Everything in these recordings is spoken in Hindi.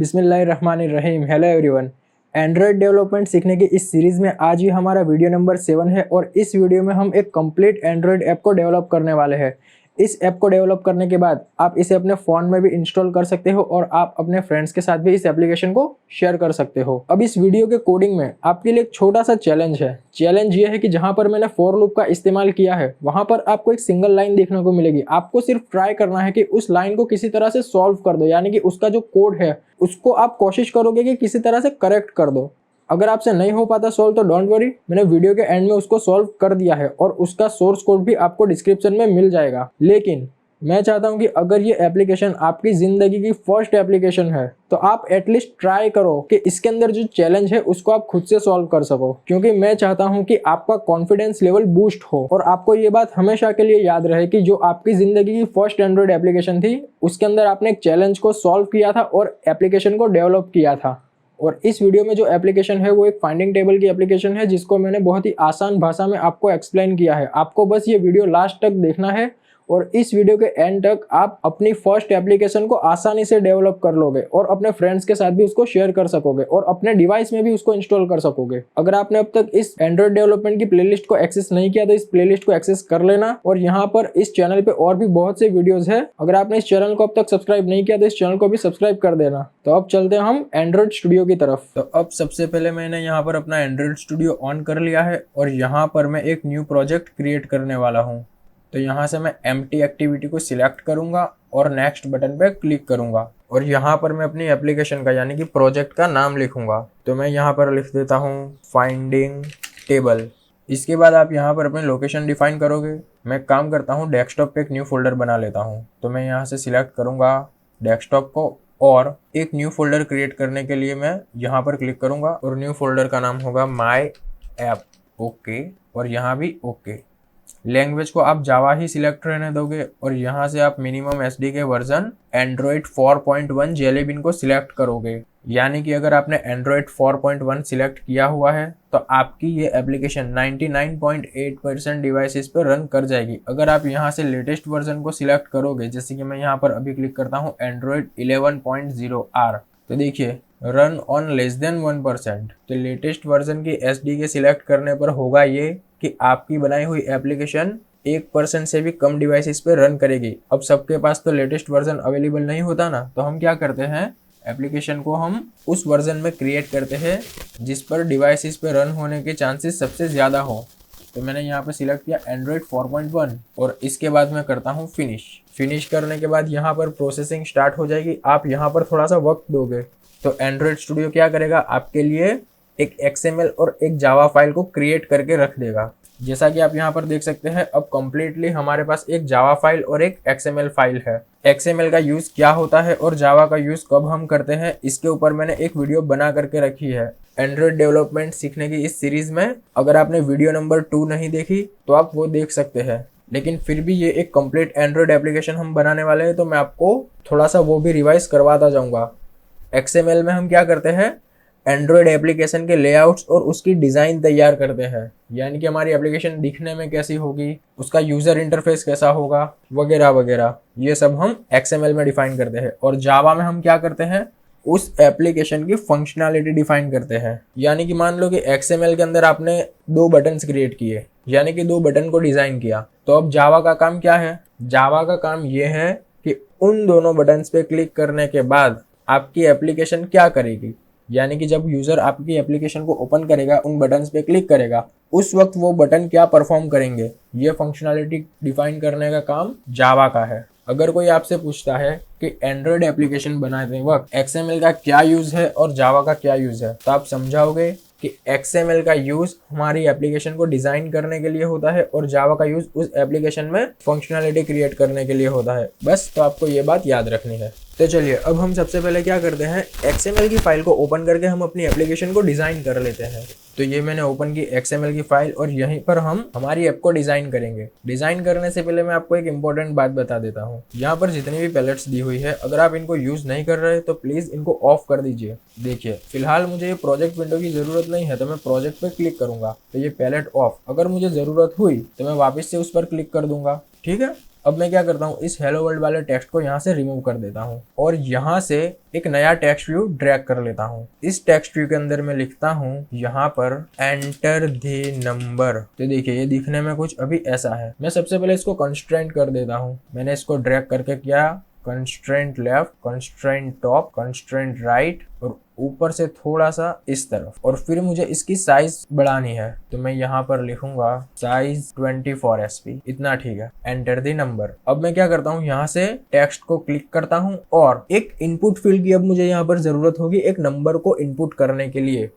बिस्मिल्लाहिर्रहमानिर्रहीम। Hello everyone. एंड्रॉयड डेवलपमेंट सीखने की इस सीरीज़ में आज ही हमारा वीडियो नंबर 7 है और इस वीडियो में हम एक कंप्लीट एंड्रॉयड ऐप को डेवलप करने वाले हैं। इस ऐप को डेवलप करने के बाद आप इसे अपने फ़ोन में भी इंस्टॉल कर सकते हो और आप अपने फ्रेंड्स के साथ भी इस एप्लीकेशन को शेयर कर सकते हो। अब इस वीडियो के कोडिंग में आपके लिए एक छोटा सा चैलेंज है। चैलेंज ये है कि जहां पर मैंने फॉर लूप का इस्तेमाल किया है वहां पर आपको एक सिंगल लाइन देखने को मिलेगी। आपको सिर्फ ट्राई करना है कि उस लाइन को किसी तरह से सॉल्व कर दो, यानी कि उसका जो कोड है उसको आप कोशिश करोगे कि किसी तरह से करेक्ट कर दो। अगर आपसे नहीं हो पाता सॉल्व तो डोंट वरी, मैंने वीडियो के एंड में उसको सॉल्व कर दिया है और उसका सोर्स कोड भी आपको डिस्क्रिप्शन में मिल जाएगा। लेकिन मैं चाहता हूं कि अगर ये एप्लीकेशन आपकी ज़िंदगी की फर्स्ट एप्लीकेशन है तो आप एटलीस्ट ट्राई करो कि इसके अंदर जो चैलेंज है उसको आप खुद से सॉल्व कर सको, क्योंकि मैं चाहता हूं कि आपका कॉन्फिडेंस लेवल बूस्ट हो और आपको ये बात हमेशा के लिए याद रहे कि जो आपकी ज़िंदगी की फर्स्ट एंड्रॉयड एप्लीकेशन थी उसके अंदर आपने एक चैलेंज को सॉल्व किया था और एप्लीकेशन को डेवलप किया था। और इस वीडियो में जो एप्लीकेशन है वो एक फाइंडिंग टेबल की एप्लीकेशन है जिसको मैंने बहुत ही आसान भाषा में आपको एक्सप्लेन किया है। आपको बस ये वीडियो लास्ट तक देखना है और इस वीडियो के एंड तक आप अपनी फर्स्ट एप्लीकेशन को आसानी से डेवलप कर लोगे और अपने फ्रेंड्स के साथ भी उसको शेयर कर सकोगे और अपने डिवाइस में भी उसको इंस्टॉल कर सकोगे। अगर आपने अब तक इस एंड्रॉयड डेवलपमेंट की प्लेलिस्ट को एक्सेस नहीं किया तो इस प्लेलिस्ट को एक्सेस कर लेना और यहाँ पर इस चैनल पे और भी बहुत से वीडियोस है। अगर आपने इस चैनल को अब तक सब्सक्राइब नहीं किया तो इस चैनल को भी सब्सक्राइब कर देना। तो अब चलते हैं हम एंड्रॉयड स्टूडियो की तरफ। तो अब सबसे पहले मैंने यहाँ पर अपना एंड्रॉयड स्टूडियो ऑन कर लिया है और यहाँ पर मैं एक न्यू प्रोजेक्ट क्रिएट करने वाला हूँ। तो यहाँ से मैं एम्प्टी एक्टिविटी को सिलेक्ट करूँगा और नेक्स्ट बटन पे क्लिक करूँगा और यहाँ पर मैं अपनी एप्लीकेशन का यानी कि प्रोजेक्ट का नाम लिखूँगा। तो मैं यहाँ पर लिख देता हूँ फाइंडिंग टेबल। इसके बाद आप यहाँ पर अपनी लोकेशन डिफाइन करोगे। मैं काम करता हूँ डेस्कटॉप पे एक न्यू फोल्डर बना लेता हूँ। तो मैं यहाँ से सिलेक्ट करूँगा डेस्कटॉप को और एक न्यू फोल्डर क्रिएट करने के लिए मैं यहाँ पर क्लिक करूँगा और न्यू फोल्डर का नाम होगा माई ऐप। ओके, और यहाँ भी ओके। लैंग्वेज को आप जावा ही सिलेक्ट रहने दोगे और यहाँ से आप minimum SDK version Android 4.1 Jelly Bean को सिलेक्ट करोगे। यानी कि अगर आपने एंड्रॉयड 4.1 सिलेक्ट किया हुआ है तो आपकी ये एप्लीकेशन 99.8% डिवाइसेस पर रन कर जाएगी। अगर आप यहाँ से लेटेस्ट वर्जन को सिलेक्ट करोगे, जैसे कि मैं यहाँ पर अभी क्लिक करता हूँ एंड्रॉयड 11.0R, तो देखिए रन ऑन लेस देन 1%। तो लेटेस्ट वर्जन की एसडीके सिलेक्ट करने पर होगा ये कि आपकी बनाई हुई एप्लीकेशन 1% से भी कम डिवाइसेस पे रन करेगी। अब सबके पास तो लेटेस्ट वर्जन अवेलेबल नहीं होता ना, तो हम क्या करते हैं एप्लीकेशन को हम उस वर्जन में क्रिएट करते हैं जिस पर डिवाइसेस पे रन होने के चांसेस सबसे ज़्यादा हो। तो मैंने यहाँ पे सिलेक्ट किया एंड्रॉयड 4.1 और इसके बाद मैं करता हूँ फिनिश करने के बाद यहाँ पर प्रोसेसिंग स्टार्ट हो जाएगी। आप यहाँ पर थोड़ा सा वक्त दोगे तो एंड्रॉयड स्टूडियो क्या करेगा, आपके लिए एक XML और एक जावा फाइल को क्रिएट करके रख देगा। जैसा कि आप यहाँ पर देख सकते हैं अब कम्प्लीटली हमारे पास एक जावा फाइल और एक XML फाइल है। XML का यूज़ क्या होता है और जावा का यूज़ कब हम करते हैं इसके ऊपर मैंने एक वीडियो बना करके रखी है एंड्रॉयड डेवलपमेंट सीखने की इस सीरीज़ में। अगर आपने वीडियो नंबर 2 नहीं देखी तो आप वो देख सकते हैं। लेकिन फिर भी ये एक कंप्लीट एंड्रॉयड एप्लीकेशन हम बनाने वाले हैं तो मैं आपको थोड़ा सा वो भी रिवाइज करवाता जाऊँगा। XML में हम क्या करते हैं एंड्रॉयड एप्लीकेशन के लेआउट्स और उसकी डिज़ाइन तैयार करते हैं, यानी कि हमारी एप्लीकेशन दिखने में कैसी होगी, उसका यूज़र इंटरफेस कैसा होगा वगैरह वगैरह, ये सब हम XML में डिफाइन करते हैं। और जावा में हम क्या करते हैं उस एप्लीकेशन की फंक्शनैलिटी डिफाइन करते हैं। यानी कि मान लो कि XML के अंदर आपने 2 बटन्स क्रिएट किए, यानी कि 2 बटन को डिज़ाइन किया, तो अब जावा का काम क्या है, जावा का काम ये है कि उन दोनों बटन्स पे क्लिक करने के बाद आपकी एप्लीकेशन क्या करेगी, यानी कि जब यूज़र आपकी एप्लीकेशन को ओपन करेगा उन बटन्स पे क्लिक करेगा उस वक्त वो बटन क्या परफॉर्म करेंगे, ये फंक्शनैलिटी डिफाइन करने का काम जावा का है। अगर कोई आपसे पूछता है कि एंड्रॉयड एप्लीकेशन बनाते वक्त XML का क्या यूज़ है और जावा का क्या यूज़ है, तो आप समझाओगे कि XML का यूज़ हमारी एप्लीकेशन को डिज़ाइन करने के लिए होता है और जावा का यूज़ उस एप्लीकेशन में फंक्शनैलिटी क्रिएट करने के लिए होता है। बस तो आपको ये बात याद रखनी है। तो चलिए अब हम सबसे पहले क्या करते हैं XML की फ़ाइल को ओपन करके हम अपनी एप्लीकेशन को डिज़ाइन कर लेते हैं। तो ये मैंने ओपन की XML की फ़ाइल और यहीं पर हम हमारी ऐप को डिज़ाइन करेंगे। डिज़ाइन करने से पहले मैं आपको एक इंपॉर्टेंट बात बता देता हूँ। यहाँ पर जितनी भी पैलेट्स दी हुई है अगर आप इनको यूज़ नहीं कर रहे तो प्लीज़ इनको ऑफ कर दीजिए। देखिए फिलहाल मुझे ये प्रोजेक्ट विंडो की ज़रूरत नहीं है तो मैं प्रोजेक्ट पर क्लिक करूँगा तो ये पैलेट ऑफ। अगर मुझे ज़रूरत हुई तो मैं वापस से उस पर क्लिक कर दूंगा, ठीक है। अब मैं क्या करता हूँ, इस हेलो वर्ल्ड वाले टेक्स्ट को यहाँ से रिमूव कर देता हूँ और यहाँ से एक नया टेक्स्ट व्यू ड्रैग कर लेता हूँ। इस टेक्स्ट व्यू के अंदर मैं लिखता हूँ यहाँ पर एंटर द नंबर। तो देखिए ये दिखने में कुछ अभी ऐसा है। मैं सबसे पहले इसको कंस्ट्रेंट कर देता हूँ। मैंने इसको ड्रैग करके किया, constraint left, constraint top, constraint right और ऊपर से थोड़ा सा इस तरफ, और फिर मुझे इसकी साइज बढ़ानी है तो मैं यहाँ पर लिखूंगा साइज 24 SP, इतना ठीक है। Enter the number. अब मैं क्या करता हूँ, यहाँ से टेक्स्ट को क्लिक करता हूँ और एक इनपुट फील्ड की अब मुझे यहाँ पर जरूरत होगी एक नंबर को इनपुट करने के लिए।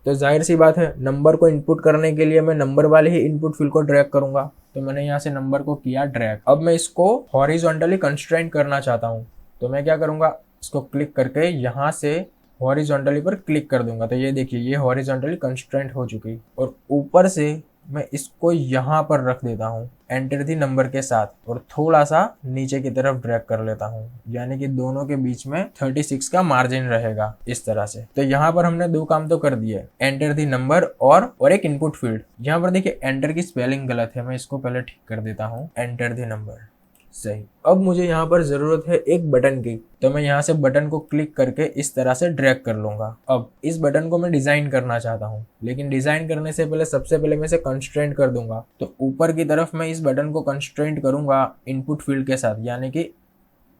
तो जाहिर सी बात है, नंबर को इनपुट करने के लिए मैं नंबर वाले ही इनपुट फील्ड को ड्रैग करूंगा। तो मैंने यहाँ से नंबर को किया ड्रैग। अब मैं इसको हॉरिजॉन्टली कंस्ट्रेंट करना चाहता हूँ तो मैं क्या करूंगा, इसको क्लिक करके यहाँ से हॉरिजॉन्टली पर क्लिक कर दूंगा। तो ये देखिए ये हॉरिजॉन्टली कंस्ट्रेंट हो चुकी और ऊपर से मैं इसको यहाँ पर रख देता हूँ एंटर दी नंबर के साथ और थोड़ा सा नीचे की तरफ ड्रैग कर लेता हूँ, यानी कि दोनों के बीच में 36 का मार्जिन रहेगा इस तरह से। तो यहाँ पर हमने दो काम तो कर दिए, एंटर दी नंबर और एक इनपुट फील्ड। यहाँ पर देखिए एंटर की स्पेलिंग गलत है, मैं इसको पहले ठीक कर देता हूँ, एंटर दी नंबर सही। अब मुझे यहाँ पर जरूरत है एक बटन की, तो मैं यहाँ से बटन को क्लिक करके इस तरह से ड्रैग कर लूंगा। अब इस बटन को मैं डिजाइन करना चाहता हूँ, लेकिन डिजाइन करने से पहले सबसे पहले मैं इसे कंस्ट्रेंट कर दूंगा। तो ऊपर की तरफ मैं इस बटन को कंस्ट्रेंट करूंगा इनपुट फील्ड के साथ, यानी कि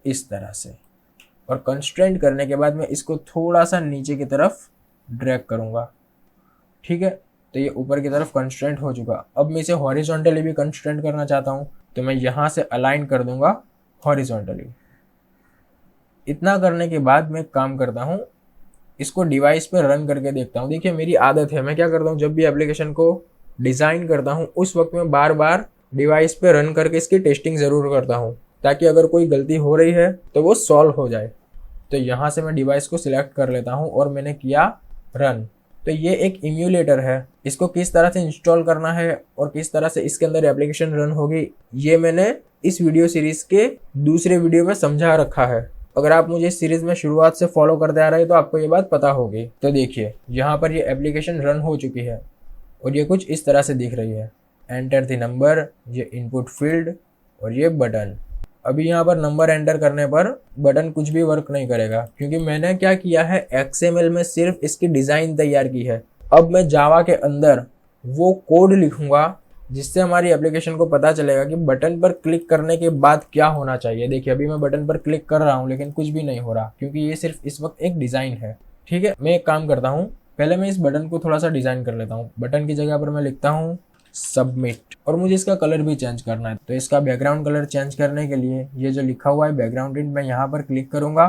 इस तरह से। और कंस्ट्रेंट करने के बाद मैं इसको थोड़ा सा नीचे की तरफ ड्रैग करूंगा, ठीक है। तो ये ऊपर की तरफ कंस्ट्रेंट हो चुका। अब मैं इसे हॉरिजॉन्टली भी कंस्ट्रेंट करना चाहता हूँ तो मैं यहाँ से अलाइन कर दूंगा हॉरिजॉन्टली। इतना करने के बाद मैं काम करता हूँ, इसको डिवाइस पर रन करके देखता हूँ। देखिए मेरी आदत है, मैं क्या करता हूँ, जब भी एप्लीकेशन को डिज़ाइन करता हूँ उस वक्त मैं बार बार डिवाइस पे रन करके इसकी टेस्टिंग ज़रूर करता हूँ, ताकि अगर कोई गलती हो रही है तो वो सॉल्व हो जाए। तो यहाँ से मैं डिवाइस को सिलेक्ट कर लेता हूँ और मैंने किया रन। तो ये एक इम्यूलेटर है, इसको किस तरह से इंस्टॉल करना है और किस तरह से इसके अंदर एप्लीकेशन रन होगी ये मैंने इस वीडियो सीरीज के दूसरे वीडियो में समझा रखा है। अगर आप मुझे इस सीरीज में शुरुआत से फॉलो करते आ रहे हैं तो आपको ये बात पता होगी। तो देखिए यहाँ पर ये एप्लीकेशन रन हो चुकी है और ये कुछ इस तरह से दिख रही है, एंटर द नंबर, ये इनपुट फील्ड और ये बटन। अभी यहाँ पर नंबर एंटर करने पर बटन कुछ भी वर्क नहीं करेगा, क्योंकि मैंने क्या किया है, XML में सिर्फ इसकी डिज़ाइन तैयार की है। अब मैं जावा के अंदर वो कोड लिखूंगा जिससे हमारी एप्लीकेशन को पता चलेगा कि बटन पर क्लिक करने के बाद क्या होना चाहिए। देखिए अभी मैं बटन पर क्लिक कर रहा हूँ लेकिन कुछ भी नहीं हो रहा, क्योंकि ये सिर्फ इस वक्त एक डिज़ाइन है, ठीक है। मैं एक काम करता हूँ, पहले मैं इस बटन को थोड़ा सा डिज़ाइन कर लेता हूँ। बटन की जगह पर मैं लिखता हूँ सबमिट, और मुझे इसका कलर भी चेंज करना है। तो इसका बैकग्राउंड कलर चेंज करने के लिए ये जो लिखा हुआ है बैकग्राउंड टिंट, मैं यहाँ पर क्लिक करूँगा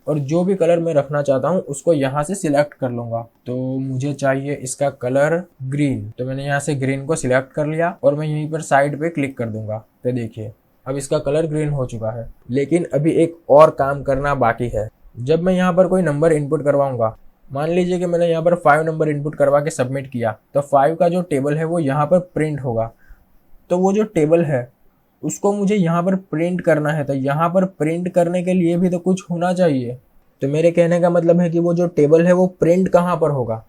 और जो भी कलर मैं रखना चाहता हूँ उसको यहाँ से सिलेक्ट कर लूँगा। तो मुझे चाहिए इसका कलर ग्रीन, तो मैंने यहाँ से ग्रीन को सिलेक्ट कर लिया और मैं यहीं पर साइड पे क्लिक कर दूंगा। तो देखिए अब इसका कलर ग्रीन हो चुका है, लेकिन अभी एक और काम करना बाकी है। जब मैं यहाँ पर कोई नंबर इनपुट करवाऊंगा, मान लीजिए कि मैंने यहाँ पर 5 नंबर इनपुट करवा के सबमिट किया, तो 5 का जो टेबल है वो यहाँ पर प्रिंट होगा। तो वो जो टेबल है उसको मुझे यहाँ पर प्रिंट करना है, तो यहाँ पर प्रिंट करने के लिए भी तो कुछ होना चाहिए। तो मेरे कहने का मतलब है कि वो जो टेबल है वो प्रिंट कहाँ पर होगा।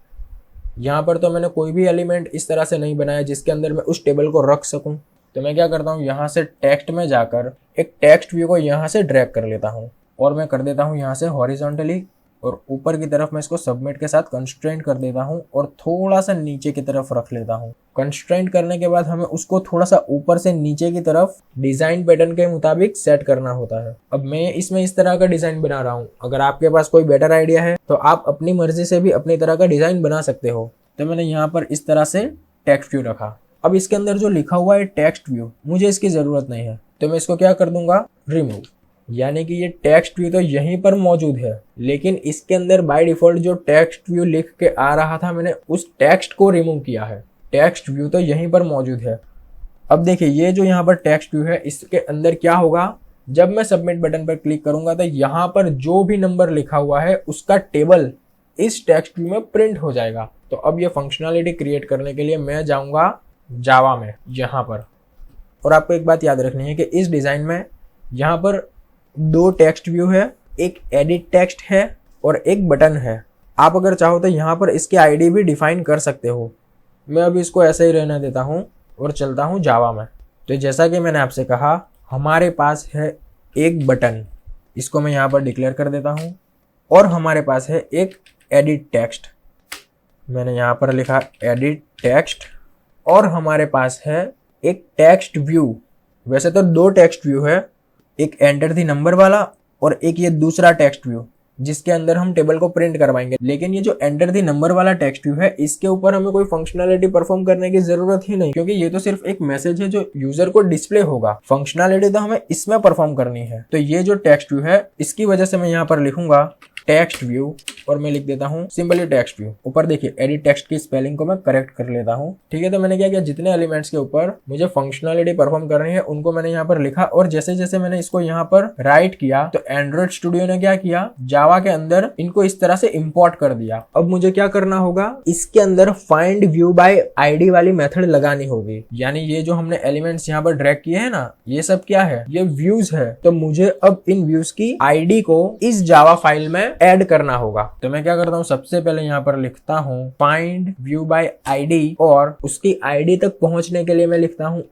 यहाँ पर तो मैंने कोई भी एलिमेंट इस तरह से नहीं बनाया जिसके अंदर मैं उस टेबल को रख सकूँ। तो मैं क्या करता हूँ, यहाँ से टेक्स्ट में जाकर एक टेक्स्ट व्यू को यहाँ से ड्रैग कर लेता हूँ और मैं कर देता हूँ यहाँ से हॉरिजॉन्टली, और ऊपर की तरफ मैं इसको सबमिट के साथ कंस्ट्रेंट कर देता हूँ और थोड़ा सा नीचे की तरफ रख लेता हूँ। कंस्ट्रेंट करने के बाद हमें उसको थोड़ा सा ऊपर से नीचे की तरफ डिजाइन पैटर्न के मुताबिक सेट करना होता है। अब मैं इसमें इस तरह का डिजाइन बना रहा हूँ, अगर आपके पास कोई बेटर आइडिया है तो आप अपनी मर्जी से भी अपनी तरह का डिजाइन बना सकते हो। तो मैंने यहाँ पर इस तरह से टेक्स्ट व्यू रखा। अब इसके अंदर जो लिखा हुआ है टेक्स्ट व्यू, मुझे इसकी जरूरत नहीं है, तो मैं इसको क्या कर दूंगा, रिमूव। यानी कि ये टेक्स्ट व्यू तो यहीं पर मौजूद है, लेकिन इसके अंदर बाय डिफॉल्ट जो टेक्स्ट व्यू लिख के आ रहा था मैंने उस टेक्स्ट को रिमूव किया है। टेक्स्ट व्यू तो यहीं पर मौजूद है। अब देखिए ये जो यहाँ पर टेक्स्ट व्यू है इसके अंदर क्या होगा, जब मैं सबमिट बटन पर क्लिक करूंगा तो यहाँ पर जो भी नंबर लिखा हुआ है उसका टेबल इस टेक्स्ट व्यू में प्रिंट हो जाएगा। तो अब ये फंक्शनलिटी क्रिएट करने के लिए मैं जाऊंगा जावा में यहाँ पर, और आपको एक बात याद रखनी है कि इस डिजाइन में यहाँ पर 2 टेक्स्ट व्यू है, एक एडिट टेक्स्ट है और एक बटन है। आप अगर चाहो तो यहाँ पर इसकी आईडी भी डिफाइन कर सकते हो। मैं अभी इसको ऐसे ही रहने देता हूँ और चलता हूँ जावा में। तो जैसा कि मैंने आपसे कहा, हमारे पास है एक बटन, इसको मैं यहाँ पर डिक्लेयर कर देता हूँ, और हमारे पास है एक एडिट टेक्स्ट, मैंने यहाँ पर लिखा एडिट टेक्स्ट, और हमारे पास है एक टेक्स्ट व्यू। वैसे तो दो टेक्स्ट व्यू है, एक एंटर द नंबर वाला और एक ये दूसरा टेक्स्ट व्यू जिसके अंदर हम टेबल को प्रिंट करवाएंगे। लेकिन ये जो एंटर द नंबर वाला टेक्स्ट व्यू है, इसके ऊपर हमें कोई फंक्शनैलिटी परफॉर्म करने की जरूरत ही नहीं, क्योंकि ये तो सिर्फ एक मैसेज है जो यूजर को डिस्प्ले होगा। फंक्शनैलिटी तो हमें इसमें परफॉर्म करनी है। तो ये जो टेक्स्ट व्यू है, इसकी वजह से मैं यहाँ पर लिखूंगा टेक्स्ट व्यू, और मैं लिख देता हूँ सिंपली टेक्स्ट व्यू। ऊपर देखिए एडिट टेक्स्ट की स्पेलिंग को मैं करेक्ट कर लेता हूँ। ठीक है, तो मैंने क्या किया, जितने एलिमेंट्स के ऊपर मुझे फंक्शनैलिटी परफॉर्म करनी है उनको मैंने यहाँ पर लिखा, और जैसे जैसे मैंने इसको यहाँ पर राइट किया तो एंड्रॉइड स्टूडियो ने क्या किया, जावा के अंदर इनको इस तरह से इंपोर्ट कर दिया। अब मुझे क्या करना होगा, इसके अंदर फाइंड व्यू बाय आईडी वाली मेथड लगानी होगी। यानी ये जो हमने एलिमेंट्स यहाँ पर ड्रैग किए हैं ना, ये सब क्या है, ये व्यूज है। तो मुझे अब इन व्यूज की आईडी को इस जावा फाइल में ऐड करना होगा। तो मैं क्या करता हूँ, सबसे पहले यहाँ पर लिखता हूँ फाइंड व्यू बाय आईडी, और उसकी आईडी तक पहुंचने के लिए मैं लिखता हूँ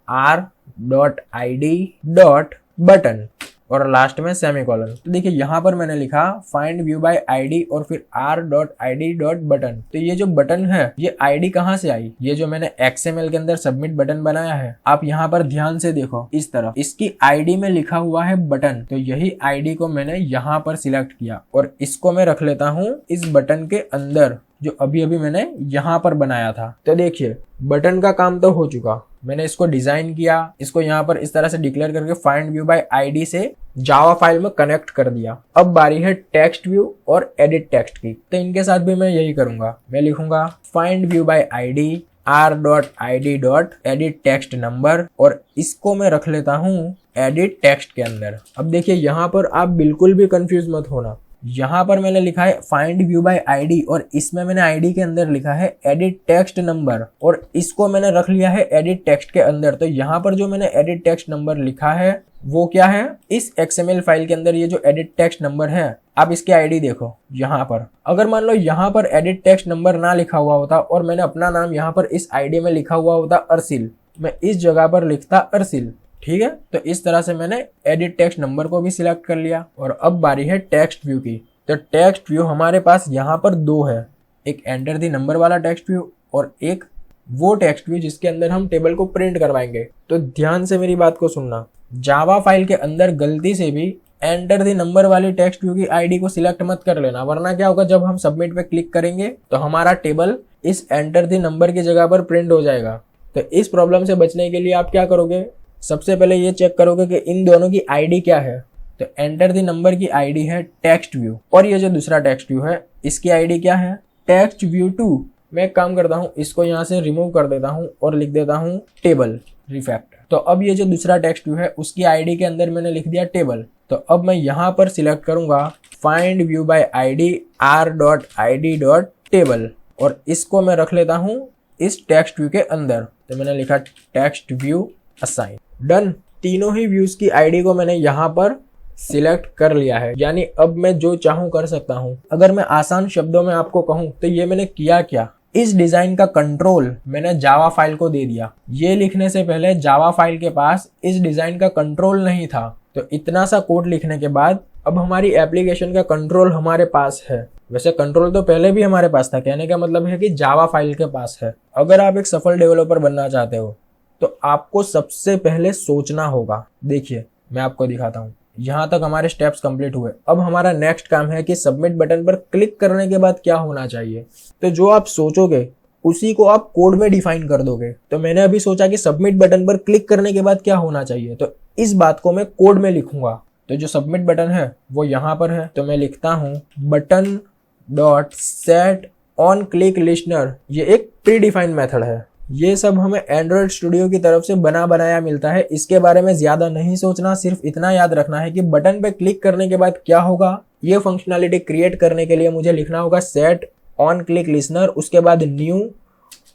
r.id.button और लास्ट में सेमीकोलन। तो देखिए यहाँ पर मैंने लिखा फाइंड व्यू बाय आईडी और फिर r.id.button। तो ये जो बटन है, ये आईडी कहाँ से आई, ये जो मैंने XML के अंदर सबमिट बटन बनाया है, आप यहाँ पर ध्यान से देखो इस तरफ, इसकी आईडी में लिखा हुआ है बटन। तो यही आईडी को मैंने यहाँ पर सिलेक्ट किया और इसको मैं रख लेता हूँ इस बटन के अंदर जो अभी अभी मैंने यहाँ पर बनाया था। तो देखिए बटन का काम तो हो चुका, मैंने इसको डिजाइन किया, इसको यहाँ पर इस तरह से डिक्लेयर करके फाइंड व्यू बाय आईडी से जावा फाइल में कनेक्ट कर दिया। अब बारी है टेक्स्ट व्यू और एडिट टेक्स्ट की। तो इनके साथ भी मैं यही करूंगा, मैं लिखूंगा find view bye ID r.id.edit text number, और इसको मैं रख लेता हूँ एडिट टेक्स्ट के अंदर। अब देखिए यहाँ पर आप बिल्कुल भी कंफ्यूज मत होना, यहाँ पर मैंने लिखा है फाइंड व्यू बाय आईडी और इसमें मैंने आईडी के अंदर लिखा है एडिट टेक्स्ट नंबर, और इसको मैंने रख लिया है एडिट टेक्स्ट के अंदर। तो यहाँ पर जो मैंने एडिट टेक्स्ट नंबर लिखा है वो क्या है, इस XML फाइल के अंदर ये जो एडिट टेक्स्ट नंबर है, आप इसकी आईडी देखो यहाँ पर। अगर मान लो यहाँ पर एडिट टेक्स्ट नंबर ना लिखा हुआ होता और मैंने अपना नाम यहाँ पर इस आईडी में लिखा हुआ होता अर्सिल, मैं इस जगह पर लिखता अर्सिल। ठीक है, तो इस तरह से मैंने एडिट टेक्स्ट नंबर को भी सिलेक्ट कर लिया। और अब बारी है टेक्स्ट व्यू की। तो टेक्स्ट व्यू हमारे पास यहाँ पर दो है, एक एंटर द नंबर वाला टेक्स्ट व्यू और एक वो टेक्स्ट व्यू जिसके अंदर हम टेबल को प्रिंट करवाएंगे। तो ध्यान से मेरी बात को सुनना, जावा फाइल के अंदर गलती से भी एंटर द नंबर वाली टेक्स्ट व्यू की आईडी को सिलेक्ट मत कर लेना, वरना क्या होगा, जब हम सबमिट पे क्लिक करेंगे तो हमारा टेबल इस एंटर द नंबर की जगह पर प्रिंट हो जाएगा। तो इस प्रॉब्लम से बचने के लिए आप क्या करोगे, सबसे पहले ये चेक करोगे कि इन दोनों की आईडी क्या है। तो एंटर द नंबर की आईडी है टेक्स्ट व्यू, और ये जो दूसरा टेक्स्ट व्यू है इसकी आईडी क्या है, टेक्स्ट व्यू 2। मैं एक काम करता हूँ, इसको यहाँ से रिमूव कर देता हूँ और लिख देता हूँ टेबल रिफैक्ट। तो अब ये जो दूसरा टेक्स्ट व्यू है उसकी आईडी के अंदर मैंने लिख दिया टेबल। तो अब मैं यहाँ पर सिलेक्ट करूंगा find view bye ID r.id.table, और इसको मैं रख लेता हूँ इस टेक्स्ट व्यू के अंदर। तो मैंने लिखा टेक्स्ट व्यू असाइन, डन। तीनों ही व्यूज की आईडी को मैंने यहाँ पर सिलेक्ट कर लिया है, यानी अब मैं जो चाहूं कर सकता हूं। अगर मैं आसान शब्दों में आपको कहूं तो ये मैंने किया क्या, इस डिजाइन का कंट्रोल मैंने जावा फाइल को दे दिया। ये लिखने से पहले जावा फाइल के पास इस डिजाइन का कंट्रोल नहीं था। तो इतना सा कोड लिखने के बाद अब हमारी एप्लीकेशन का कंट्रोल हमारे पास है। वैसे कंट्रोल तो पहले भी हमारे पास था, कहने का मतलब है कि जावा फाइल के पास है। अगर आप एक सफल डेवलपर बनना चाहते हो तो आपको सबसे पहले सोचना होगा। देखिए मैं आपको दिखाता हूँ, यहाँ तक हमारे स्टेप्स कंप्लीट हुए। अब हमारा नेक्स्ट काम है कि सबमिट बटन पर क्लिक करने के बाद क्या होना चाहिए। तो जो आप सोचोगे उसी को आप कोड में डिफाइन कर दोगे। तो मैंने अभी सोचा कि सबमिट बटन पर क्लिक करने के बाद क्या होना चाहिए, तो इस बात को मैं कोड में लिखूंगा। तो जो सबमिट बटन है वो यहाँ पर है, तो मैं लिखता हूँ button dot set on click listener. ये एक प्री डिफाइंड मेथड है। ये सब हमें एंड्रॉइड स्टूडियो की तरफ से बना बनाया मिलता है। इसके बारे में ज्यादा नहीं सोचना, सिर्फ इतना याद रखना है कि बटन पे क्लिक करने के बाद क्या होगा। ये फंक्शनैलिटी क्रिएट करने के लिए मुझे लिखना होगा सेट ऑन क्लिक लिसनर, उसके बाद न्यू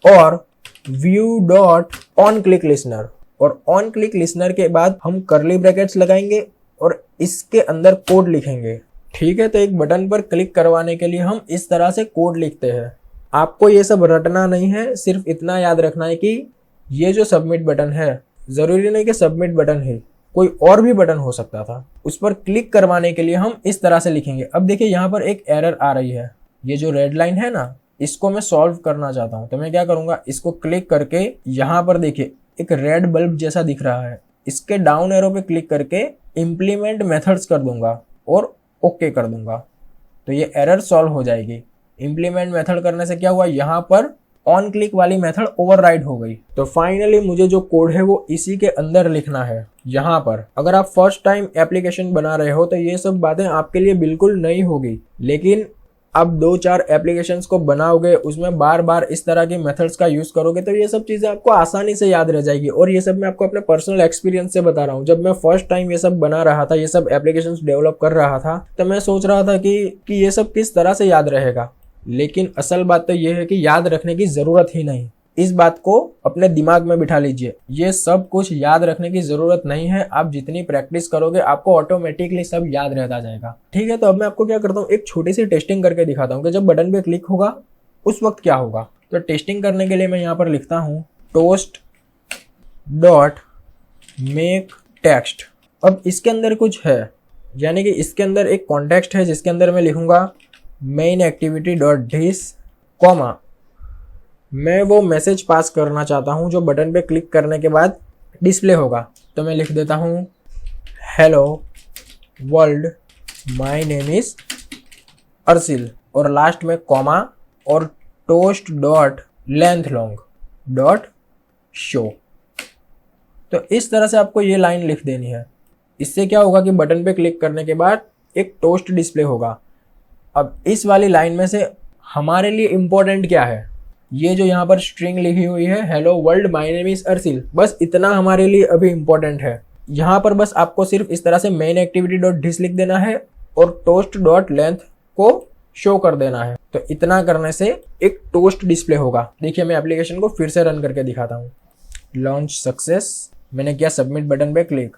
और view dot on click listener, और ऑन क्लिक लिसनर के बाद हम कर्ली ब्रैकेट्स लगाएंगे और इसके अंदर कोड लिखेंगे। ठीक है, तो एक बटन पर क्लिक करवाने के लिए हम इस तरह से कोड लिखते हैं। आपको ये सब रटना नहीं है, सिर्फ इतना याद रखना है कि ये जो सबमिट बटन है, जरूरी नहीं कि सबमिट बटन है, कोई और भी बटन हो सकता था। उस पर क्लिक करवाने के लिए हम इस तरह से लिखेंगे। अब देखिए यहाँ पर एक एरर आ रही है, ये जो रेड लाइन है ना, इसको मैं सॉल्व करना चाहता हूँ। तो मैं क्या करूंगा, इसको क्लिक करके यहाँ पर देखिए एक रेड बल्ब जैसा दिख रहा है, इसके डाउन एरो पे क्लिक करके इम्प्लीमेंट मेथड्स कर दूंगा और ओके कर दूंगा, तो ये एरर सॉल्व हो जाएगी। इम्प्लीमेंट मेथड करने से क्या हुआ, यहाँ पर ऑन क्लिक वाली मेथड ओवरराइड हो गई। तो फाइनली मुझे जो कोड है वो इसी के अंदर लिखना है। यहाँ पर अगर आप फर्स्ट टाइम एप्लीकेशन बना रहे हो तो ये सब बातें आपके लिए बिल्कुल नई होगी, लेकिन अब 2-4 एप्लीकेशंस को बनाओगे, उसमें बार बार इस तरह के मेथड्स का यूज करोगे तो ये सब चीजें आपको आसानी से याद रह जाएगी। और ये सब मैं आपको अपने पर्सनल एक्सपीरियंस से बता रहा हूँ। जब मैं फर्स्ट टाइम ये सब बना रहा था, ये सब एप्लीकेशंस डेवलप कर रहा था, तो मैं सोच रहा था कि ये सब किस तरह से याद रहेगा, लेकिन असल बात तो ये है कि याद रखने की जरूरत ही नहीं। इस बात को अपने दिमाग में बिठा लीजिए, ये सब कुछ याद रखने की जरूरत नहीं है। आप जितनी प्रैक्टिस करोगे आपको ऑटोमेटिकली सब याद रहता जाएगा। ठीक है, तो अब मैं आपको क्या करता हूँ, एक छोटी सी टेस्टिंग करके दिखाता हूँ कि जब बटन पे क्लिक होगा उस वक्त क्या होगा। तो टेस्टिंग करने के लिए मैं यहाँ पर लिखता हूँ toast डॉट मेक टेक्स्ट। अब इसके अंदर कुछ है, यानी कि इसके अंदर एक कॉन्टेक्स्ट है जिसके अंदर मैं लिखूंगा main activity dot this comma, मैं वो मैसेज पास करना चाहता हूं जो बटन पे क्लिक करने के बाद डिस्प्ले होगा। तो मैं लिख देता हूं hello world my name is Arsil, और लास्ट में कॉमा और toast dot length long dot show. तो इस तरह से आपको ये लाइन लिख देनी है। इससे क्या होगा कि बटन पे क्लिक करने के बाद एक टोस्ट डिस्प्ले होगा। अब इस वाली लाइन में से हमारे लिए इम्पोर्टेंट क्या है, ये जो यहाँ पर स्ट्रिंग लिखी हुई है hello world my name is Arsil, बस इतना हमारे लिए अभी इम्पोर्टेंट है। यहाँ पर बस आपको सिर्फ इस तरह से मेन एक्टिविटी डॉट दिस लिख देना है और टोस्ट डॉट लेंथ को शो कर देना है। तो इतना करने से एक टोस्ट डिस्प्ले होगा। देखिए मैं एप्लीकेशन को फिर से रन करके दिखाता हूँ। लॉन्च सक्सेस, मैंने किया सबमिट बटन पे क्लिक,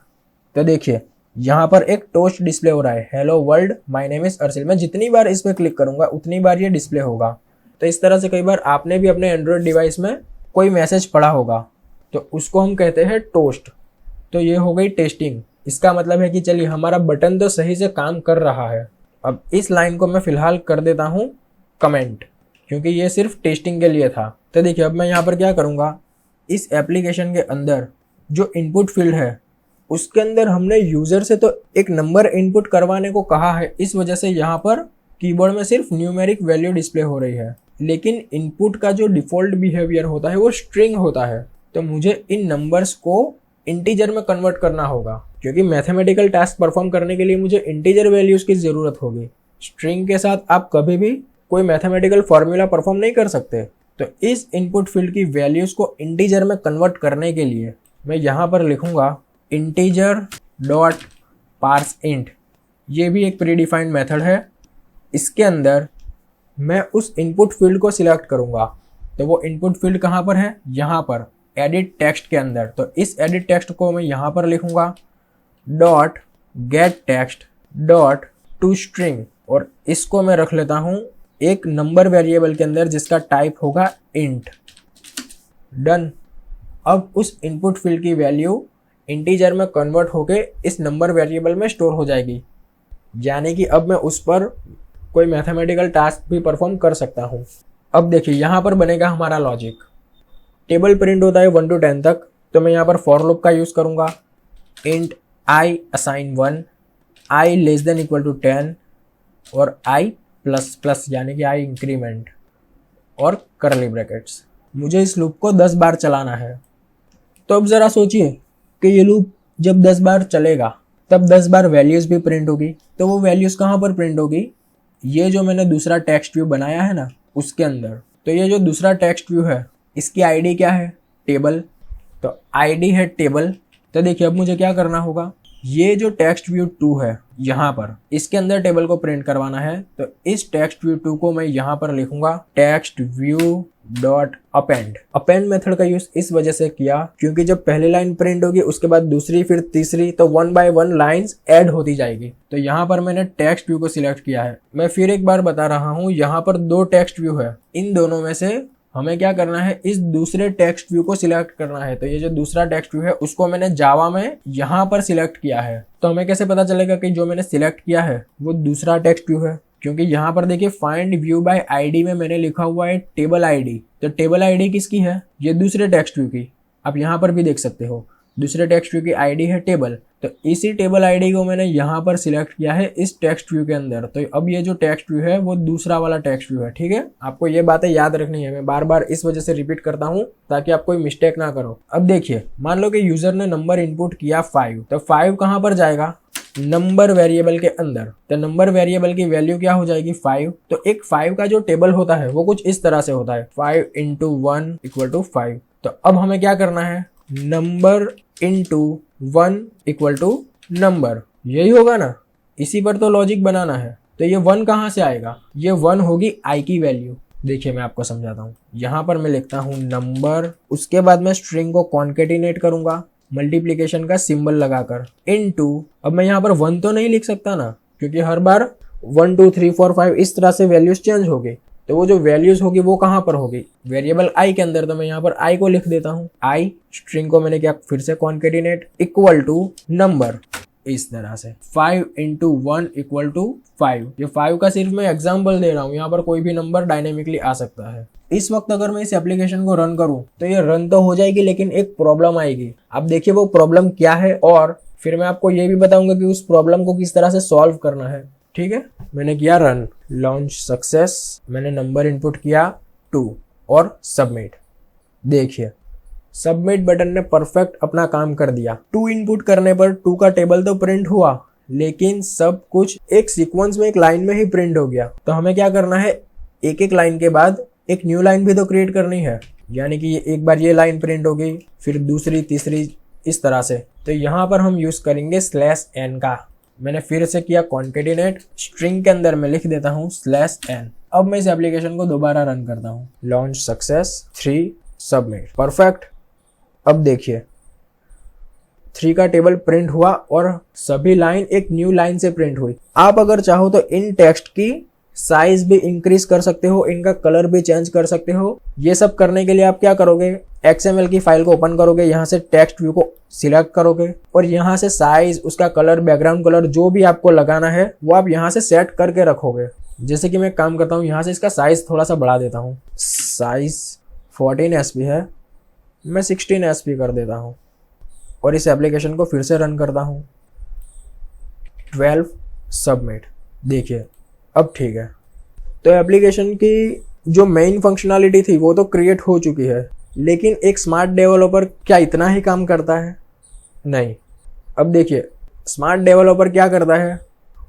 तो देखिए यहाँ पर एक टोस्ट डिस्प्ले हो रहा है hello world my name is Arsil. मैं जितनी बार इस पे क्लिक करूंगा उतनी बार ये डिस्प्ले होगा। तो इस तरह से कई बार आपने भी अपने एंड्रॉयड डिवाइस में कोई मैसेज पढ़ा होगा, तो उसको हम कहते हैं टोस्ट। तो ये हो गई टेस्टिंग। इसका मतलब है कि चलिए हमारा बटन तो सही से काम कर रहा है। अब इस लाइन को मैं फिलहाल कर देता हूँ कमेंट, क्योंकि ये सिर्फ टेस्टिंग के लिए था। तो देखिए अब मैं यहाँ पर क्या करूँगा, इस एप्लीकेशन के अंदर जो इनपुट फील्ड है उसके अंदर हमने यूजर से तो एक नंबर इनपुट करवाने को कहा है, इस वजह से यहाँ पर कीबोर्ड में सिर्फ न्यूमेरिक वैल्यू डिस्प्ले हो रही है। लेकिन इनपुट का जो डिफॉल्ट बिहेवियर होता है वो स्ट्रिंग होता है। तो मुझे इन नंबर्स को इंटीजर में कन्वर्ट करना होगा, क्योंकि मैथमेटिकल टास्क परफॉर्म करने के लिए मुझे इंटीजर वैल्यूज की जरूरत होगी। स्ट्रिंग के साथ आप कभी भी कोई मैथमेटिकल फॉर्मूला परफॉर्म नहीं कर सकते। तो इस इनपुट फील्ड की वैल्यूज को इंटीजर में कन्वर्ट करने के लिए मैं यहाँ पर लिखूंगा इंटीजर डॉट पार्स इंट। ये भी एक प्रीडिफाइंड मेथड है। इसके अंदर मैं उस इनपुट फील्ड को सिलेक्ट करूंगा। तो वो इनपुट फील्ड कहाँ पर है, यहाँ पर एडिट टेक्स्ट के अंदर। तो इस एडिट टेक्स्ट को मैं यहाँ पर लिखूंगा dot gate text dot to string, और इसको मैं रख लेता हूँ एक नंबर वेरिएबल के अंदर जिसका टाइप होगा इंट। डन। अब उस इनपुट फील्ड की वैल्यू इंटीजर में कन्वर्ट होके इस नंबर वेरिएबल में स्टोर हो जाएगी, यानी कि अब मैं उस पर कोई मैथमेटिकल टास्क भी परफॉर्म कर सकता हूँ। अब देखिए यहाँ पर बनेगा हमारा लॉजिक। टेबल प्रिंट होता है 1 to 10 तक, तो मैं यहाँ पर फॉर लूप का यूज़ करूँगा। Int I assign 1, I less than equal to 10 और आई प्लस प्लस यानी कि आई इंक्रीमेंट और करली ब्रैकेट्स। मुझे इस लूप को 10 बार चलाना है। तो अब ज़रा सोचिए कि ये लूप जब 10 बार चलेगा तब 10 बार वैल्यूज़ भी प्रिंट होगी। तो वो वैल्यूज़ कहाँ पर प्रिंट होगी, ये जो मैंने दूसरा टेक्स्ट व्यू बनाया है ना उसके अंदर। तो ये जो दूसरा टेक्स्ट व्यू है इसकी आईडी क्या है, टेबल। तो आईडी है टेबल। तो देखिए अब मुझे क्या करना होगा, ये जो टेक्स्ट व्यू 2 है यहाँ पर इसके अंदर टेबल को प्रिंट करवाना है। तो इस टेक्स्ट व्यू 2 को मैं यहाँ पर लिखूंगा text view dot append. Append method का यूज इस वजह से किया क्योंकि जब पहली लाइन प्रिंट होगी उसके बाद दूसरी फिर तीसरी, तो 1 by 1 लाइंस ऐड होती जाएगी। तो यहाँ पर मैंने टेक्स्ट व्यू को सिलेक्ट किया है। मैं फिर एक बार बता रहा हूँ, यहाँ पर 2 टेक्स्ट व्यू है, इन दोनों में से हमें क्या करना है, इस दूसरे टेक्स्ट व्यू को सिलेक्ट करना है। तो ये जो दूसरा टेक्स्ट व्यू है उसको मैंने जावा में यहाँ पर सिलेक्ट किया है। तो हमें कैसे पता चलेगा कि जो मैंने सिलेक्ट किया है वो दूसरा टेक्स्ट व्यू है, क्योंकि यहाँ पर देखिए फाइंड व्यू बाय आईडी में मैंने लिखा हुआ है टेबल आईडी। तो टेबल आईडी किसकी है, ये दूसरे टेक्स्ट व्यू की। आप यहाँ पर भी देख सकते हो दूसरे टेक्स्ट व्यू की आईडी है टेबल। तो इसी टेबल आईडी को मैंने यहाँ पर सिलेक्ट किया है इस टेक्स्ट व्यू के अंदर। तो अब ये जो टेक्स्ट व्यू है वो दूसरा वाला टेक्स्ट व्यू है। ठीक है, आपको ये बातें याद रखनी है। मैं बार बार इस वजह से रिपीट करता हूँ ताकि आप कोई मिस्टेक ना करो। अब देखिए, मान लो कि यूजर ने नंबर इनपुट किया 5, तो 5 कहाँ पर जाएगा, नंबर वेरिएबल के अंदर। तो नंबर वेरिएबल की वैल्यू क्या हो जाएगी, 5। तो एक 5 का जो टेबल होता है वो कुछ इस तरह से होता है, 5 × 1 = 5। तो अब हमें क्या करना है, नंबर इंटू 1 = नंबर, यही होगा ना, इसी पर तो लॉजिक बनाना है। तो ये 1 कहाँ से आएगा, ये 1 होगी आई की वैल्यू। देखिए मैं आपको समझाता हूँ। यहाँ पर मैं लिखता हूँ नंबर, उसके बाद मैं स्ट्रिंग को कॉन्केटिनेट करूंगा मल्टीप्लीकेशन का सिंबल लगाकर, इनटू, अब मैं यहाँ पर 1 तो नहीं लिख सकता ना, क्योंकि हर बार 1 2 3 4 5 इस तरह से वैल्यूज चेंज होगी। तो वो जो वैल्यूज होगी वो कहाँ पर होगी, वेरिएबल आई के अंदर। तो मैं यहाँ पर आई को लिख देता हूँ, आई, स्ट्रिंग को मैंने क्या फिर से कॉन्केटिनेट, इक्वल टू नंबर, इस तरह से 5 × 1 = 5। ये 5 का सिर्फ मैं एग्जांपल दे रहा हूँ, यहाँ पर कोई भी नंबर डायनेमिकली आ सकता है। इस वक्त अगर मैं इस एप्लीकेशन को रन करूँ तो ये रन तो हो जाएगी, लेकिन एक प्रॉब्लम आएगी। आप देखिए वो प्रॉब्लम क्या है, और फिर मैं आपको ये भी बताऊंगा कि उस प्रॉब्लम को किस तरह से सॉल्व करना है। ठीक है, मैंने किया रन, लॉन्च सक्सेस, मैंने नंबर इनपुट किया 2 और सबमिट। देखिए सबमिट बटन ने परफेक्ट अपना काम कर दिया। 2 इनपुट करने पर 2 का टेबल तो प्रिंट हुआ, लेकिन सब कुछ एक सीक्वेंस में, एक लाइन में ही प्रिंट हो गया। तो हमें क्या करना है, एक एक लाइन के बाद एक न्यू लाइन भी तो क्रिएट करनी है। यानी कि एक बार ये लाइन प्रिंट हो गई, फिर दूसरी, तीसरी, इस तरह से। तो यहाँ पर हम यूज करेंगे /n का। मैंने फिर से किया कॉन्केटिनेट, स्ट्रिंग के अंदर मैं लिख देता हूँ /n। अब मैं इस एप्लीकेशन को दोबारा रन करता हूँ, लॉन्च सक्सेस, 3, सबमिट, परफेक्ट। अब देखिए 3 का टेबल प्रिंट हुआ और सभी लाइन एक न्यू लाइन से प्रिंट हुई। आप अगर चाहो तो इन टेक्स्ट की साइज भी इंक्रीज कर सकते हो, इनका कलर भी चेंज कर सकते हो। ये सब करने के लिए आप क्या करोगे, XML की फाइल को ओपन करोगे, यहाँ से टेक्स्ट व्यू को सिलेक्ट करोगे और यहाँ से साइज, उसका कलर, बैकग्राउंड कलर जो भी आपको लगाना है वो आप यहाँ से सेट करके रखोगे। जैसे कि मैं काम करता हूँ, यहाँ से इसका साइज थोड़ा सा बढ़ा देता हूँ। साइज 14 SB है, मैं 16 SB कर देता हूँ और इस एप्लीकेशन को फिर से रन करता हूँ, 12, सबमिट। देखिए अब ठीक है। तो एप्लीकेशन की जो मेन फंक्शनैलिटी थी वो तो क्रिएट हो चुकी है, लेकिन एक स्मार्ट डेवलपर क्या इतना ही काम करता है? नहीं। अब देखिए स्मार्ट डेवलपर क्या करता है,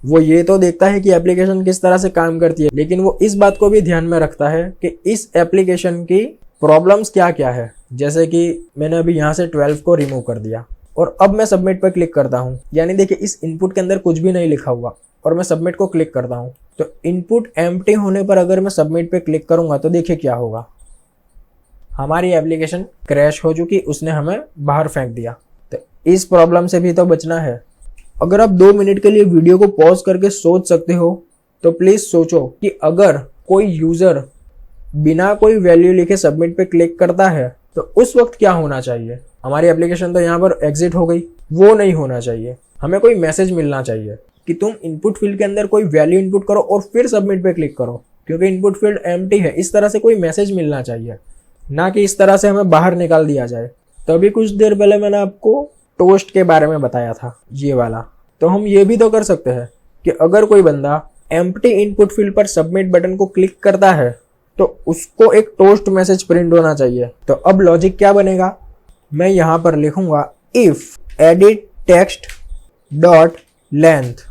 वो ये तो देखता है कि एप्लीकेशन किस तरह से काम करती है, लेकिन वो इस बात को भी ध्यान में रखता है कि इस एप्लीकेशन की प्रॉब्लम्स क्या क्या है। जैसे कि मैंने अभी यहाँ से 12 को रिमूव कर दिया और अब मैं सबमिट पर क्लिक करता हूँ। यानी देखिए इस इनपुट के अंदर कुछ भी नहीं लिखा हुआ और मैं सबमिट को क्लिक करता हूँ। तो इनपुट एम्प्टी होने पर अगर मैं सबमिट पे क्लिक करूंगा तो देखिए क्या होगा, हमारी एप्लीकेशन क्रैश हो चुकी, उसने हमें बाहर फेंक दिया। तो इस प्रॉब्लम से भी तो बचना है। अगर आप 2 मिनट के लिए वीडियो को पॉज करके सोच सकते हो तो प्लीज सोचो कि अगर कोई यूजर बिना कोई वैल्यू लिखे सबमिट पे क्लिक करता है तो उस वक्त क्या होना चाहिए। हमारी एप्लीकेशन तो यहाँ पर एग्जिट हो गई, वो नहीं होना चाहिए। हमें कोई मैसेज मिलना चाहिए कि तुम इनपुट फील्ड के अंदर कोई वैल्यू इनपुट करो और फिर सबमिट पे क्लिक करो, क्योंकि इनपुट फील्ड एम्प्टी है। इस तरह से कोई मैसेज मिलना चाहिए, ना कि इस तरह से हमें बाहर निकाल दिया जाए। तभी कुछ देर पहले मैंने आपको टोस्ट के बारे में बताया था, ये वाला। तो हम ये भी तो कर सकते हैं कि अगर कोई बंदा एम्प्टी इनपुट फील्ड पर सबमिट बटन को क्लिक करता है तो उसको एक टोस्ट मैसेज प्रिंट होना चाहिए। तो अब लॉजिक क्या बनेगा, मैं यहाँ पर लिखूंगा if edit text dot length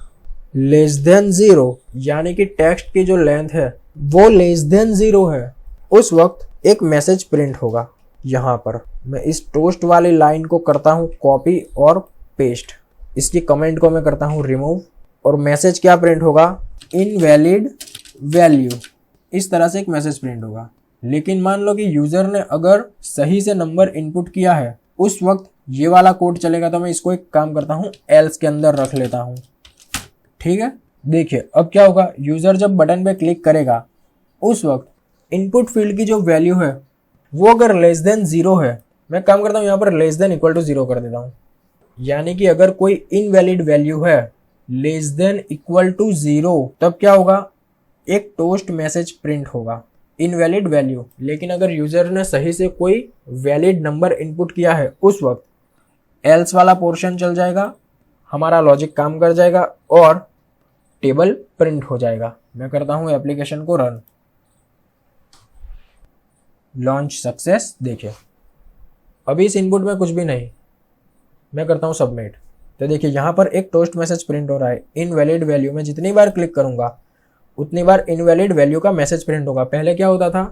<0, यानी कि टेक्स्ट की जो लेंथ है वो <0 है, उस वक्त एक मैसेज प्रिंट होगा। यहाँ पर मैं इस टोस्ट वाली लाइन को करता हूँ कॉपी और पेस्ट, इसकी कमेंट को मैं करता हूँ रिमूव और मैसेज क्या प्रिंट होगा, इनवैलिड वैल्यू। इस तरह से एक मैसेज प्रिंट होगा। लेकिन मान लो कि यूजर ने अगर सही से नंबर इनपुट किया है, उस वक्त ये वाला कोड चलेगा। तो मैं इसको एक काम करता हूँ एल्स के अंदर रख लेता हूँ। ठीक है, देखिए अब क्या होगा, यूजर जब बटन पे क्लिक करेगा उस वक्त इनपुट फील्ड की जो वैल्यू है वो अगर लेस देन 0 है, मैं काम करता हूँ यहाँ पर लेस देन इक्वल टू 0 कर देता हूँ। यानी कि अगर कोई इनवैलिड वैल्यू है लेस देन इक्वल टू 0, तब क्या होगा, एक टोस्ट मैसेज प्रिंट होगा, इनवैलिड वैल्यू। लेकिन अगर यूजर ने सही से कोई वैलिड नंबर इनपुट किया है उस वक्त एल्स वाला पोर्शन चल जाएगा, हमारा लॉजिक काम कर जाएगा और टेबल प्रिंट हो जाएगा। मैं करता हूं एप्लीकेशन को रन, लॉन्च सक्सेस। देखिए अभी इस इनपुट में कुछ भी नहीं, मैं करता हूं सबमिट, तो देखिए यहाँ पर एक टोस्ट मैसेज प्रिंट हो रहा है, इनवैलिड वैल्यू। मैं जितनी बार क्लिक करूंगा उतनी बार इनवैलिड वैल्यू का मैसेज प्रिंट होगा। पहले क्या होता था,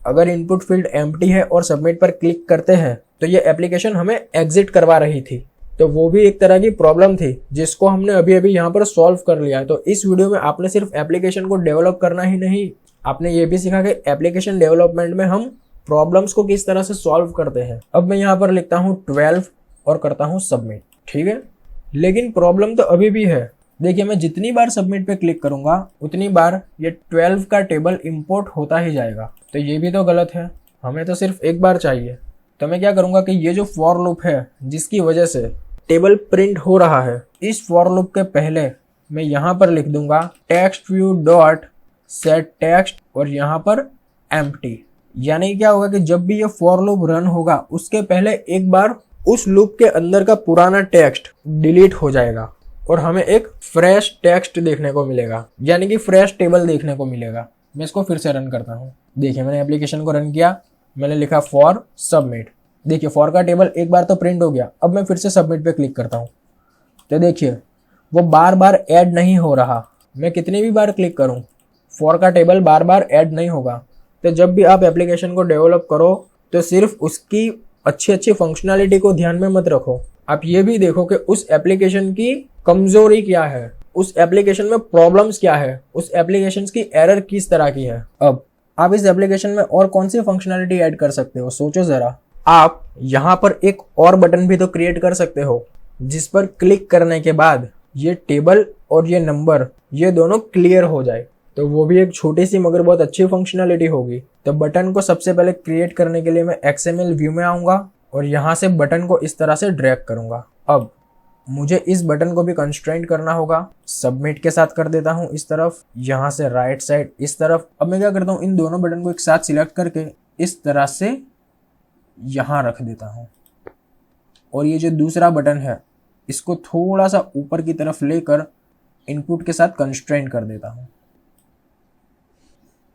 अगर इनपुट फील्ड एम्प्टी है और सबमिट पर क्लिक करते हैं तो ये एप्लीकेशन हमें एग्जिट करवा रही थी, तो वो भी एक तरह की प्रॉब्लम थी जिसको हमने अभी अभी यहाँ पर सॉल्व कर लिया है। तो इस वीडियो में आपने सिर्फ एप्लीकेशन को डेवलप करना ही नहीं, आपने ये भी सीखा कि एप्लीकेशन डेवलपमेंट में हम प्रॉब्लम्स को किस तरह से सॉल्व करते हैं। अब मैं यहाँ पर लिखता हूँ 12 और करता हूँ सबमिट, ठीक है। लेकिन प्रॉब्लम तो अभी भी है। देखिए मैं जितनी बार सबमिट पे क्लिक करूंगा उतनी बार ये 12 का टेबल इंपोर्ट होता ही जाएगा, तो ये भी तो गलत है, हमें तो सिर्फ एक बार चाहिए। तो मैं क्या करूंगा कि ये जो फॉर लूप है जिसकी वजह से टेबल प्रिंट हो रहा है, इस फॉर लूप के पहले मैं यहाँ पर लिख दूंगा text view dot set text और यहाँ पर एम्प्टी। यानी क्या होगा कि जब भी ये फॉर लूप रन होगा उसके पहले एक बार उस लूप के अंदर का पुराना टेक्स्ट डिलीट हो जाएगा और हमें एक फ्रेश टेक्स्ट देखने को मिलेगा, यानी कि फ्रेश टेबल देखने को मिलेगा। मैं इसको फिर से रन करता हूँ। देखिए मैंने एप्लीकेशन को रन किया, मैंने लिखा फॉर सबमिट। देखिए फॉर का टेबल एक बार तो प्रिंट हो गया। अब मैं फिर से सबमिट पे क्लिक करता हूँ तो देखिए वो बार बार ऐड नहीं हो रहा। मैं कितनी भी बार क्लिक करूँ फॉर का टेबल बार बार ऐड नहीं होगा। तो जब भी आप एप्लीकेशन को डेवलप करो तो सिर्फ उसकी अच्छी अच्छी फंक्शनैलिटी को ध्यान में मत रखो, आप ये भी देखो कि उस एप्लीकेशन की कमजोरी क्या है, उस एप्लीकेशन में प्रॉब्लम्स क्या है, उस एप्लीकेशन की एरर किस तरह की है। अब आप इस एप्लीकेशन में और कौन सी फंक्शनैलिटी ऐड कर सकते हो, सोचो जरा। आप यहाँ पर एक और बटन भी तो क्रिएट कर सकते हो जिस पर क्लिक करने के बाद ये टेबल और ये नंबर ये दोनों क्लियर हो जाए, तो वो भी एक छोटी सी मगर बहुत अच्छी फंक्शनैलिटी होगी। तो बटन को सबसे पहले क्रिएट करने के लिए मैं XML व्यू में आऊंगा और यहाँ से बटन को इस तरह से ड्रैग करूंगा। अब मुझे इस बटन को भी कंस्ट्रेंट करना होगा, सबमिट के साथ कर देता हूँ इस तरफ, यहाँ से राइट साइड इस तरफ। अब मैं क्या करता हूँ, इन दोनों बटन को एक साथ सिलेक्ट करके इस तरह से यहाँ रख देता हूँ और ये जो दूसरा बटन है इसको थोड़ा सा ऊपर की तरफ लेकर इनपुट के साथ कंस्ट्रेंट कर देता हूँ